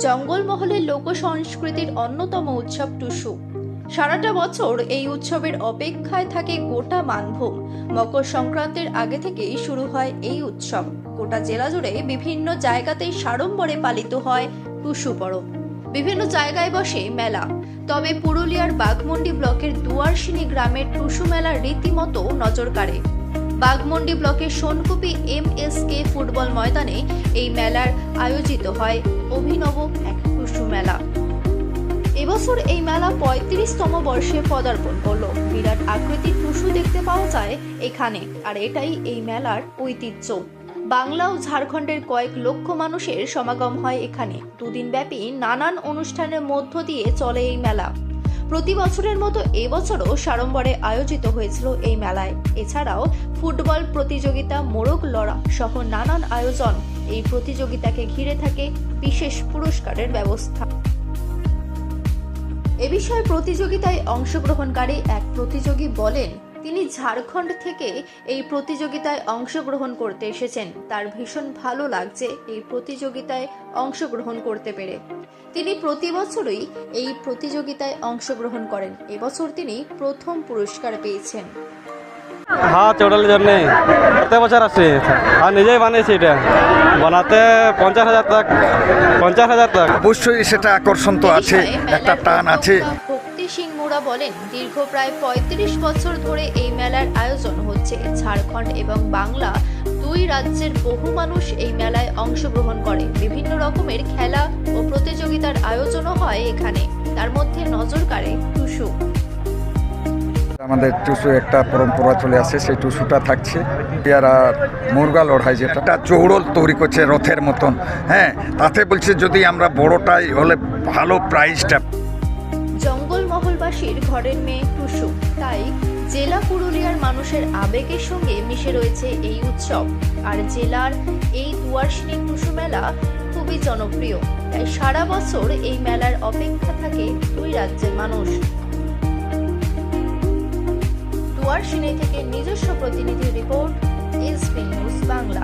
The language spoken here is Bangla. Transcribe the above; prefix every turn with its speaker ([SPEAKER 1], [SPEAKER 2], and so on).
[SPEAKER 1] জঙ্গলমহলের লোক সংস্কৃতির অন্যতম উৎসব টুসু। সারাটা বছর এই উৎসবের অপেক্ষায় থাকে গোটা মানভূম। মকর সংক্রান্তির আগে থেকেই শুরু হয় এই উৎসব। গোটা জেলা জুড়ে বিভিন্ন জায়গাতেই সাড়ম্বরে পালিত হয় টুসু পরব। বিভিন্ন জায়গায় বসে মেলা। তবে পুরুলিয়ার বাঘমুন্ডি ব্লকের দুয়ারসিনী গ্রামের টুসু মেলা রীতিমতো নজর কাড়ে। বাঘমুন্ডি ব্লকের সোনকুপি MSK ফুটবল ময়দানে এই মেলার আয়োজিত হয় অভিনব এক টুসু মেলা। এবছর এই মেলা 35তম বর্ষে পদার্পণ করলো। বিরাট আকৃতির টুসু দেখতে পাওয়া যায় এখানে, আর এটাই এই মেলার ঐতিহ্য। বাংলা ও ঝাড়খণ্ডের কয়েক লক্ষ মানুষের সমাগম হয় এখানে। দুদিন ব্যাপী নানান অনুষ্ঠানের মধ্য দিয়ে চলে এই মেলা। প্রতি বছরের মতো এবছরও সাড়ম্বরে আয়োজিত হয়েছিল এই মেলায়। এছাড়াও ফুটবল প্রতিযোগিতা, মোরগ লড়া সহ নানান আয়োজন। এই প্রতিযোগিতাকে ঘিরে থাকে বিশেষ পুরস্কারের ব্যবস্থা। এ বিষয়ে প্রতিযোগিতায় অংশগ্রহণকারী এক প্রতিযোগী বলেন, তিনি ঝাড়খণ্ড থেকে এই প্রতিযোগিতায় অংশগ্রহণ করতে এসেছেন। তার ভীষণ ভালো লাগছে এই প্রতিযোগিতায় অংশগ্রহণ করতে পেরে। তিনি প্রতি বছরই এই প্রতিযোগিতায় অংশগ্রহণ করেন। এবছর তিনি প্রথম পুরস্কার পেয়েছেন।
[SPEAKER 2] হ্যাঁ, চৌড়ালের জন্য প্রত্যেক বছর আসছে আর নিজেই বানিয়েছি। এটা বানাতে 50,000 টাকা।
[SPEAKER 3] অবশ্যই সেটা আকর্ষণ তো আছে, একটা টান আছে।
[SPEAKER 1] ভক্তি সিং মুরা বলেন, দীর্ঘ প্রায় 35 বছর ধরে এই মেলার আয়োজন হচ্ছে। ঝাড়খণ্ড এবং বাংলা দুই রাজ্যের বহু মানুষ এই মেলায় অংশগ্রহণ করে। বিভিন্ন রকমের খেলা ও প্রতিযোগিতার আয়োজনও হয় এখানে। তার মধ্যে নজর কাড়ে টুসু।
[SPEAKER 3] আমাদের টুসু একটা পরম্পরা চলে আসে, সেই টুসুটা থাকছে। পেয়ারা মুরগা লড়াই, যেটা চৌড়ল তৈরি করছে রথের মতন। হ্যাঁ, তাতে বলছে যদি আমরা বড়টাই হলে ভালো প্রাইজটা।
[SPEAKER 1] জঙ্গলমহলবাসীর ঘরের মেয়ে টুসু, তাই জেলা পুরুলিয়ার মানুষের আবেগের সঙ্গে মিশে রয়েছে এই উৎসব। আর জেলার এই দুয়ারসিনী টুসু মেলা খুবই জনপ্রিয়, তাই সারা বছর এই মেলার অপেক্ষা থাকে দুই রাজ্যের মানুষ। দুয়ারসিনী থেকে নিজস্ব প্রতিনিধি রিপোর্ট, SB নিউজ বাংলা।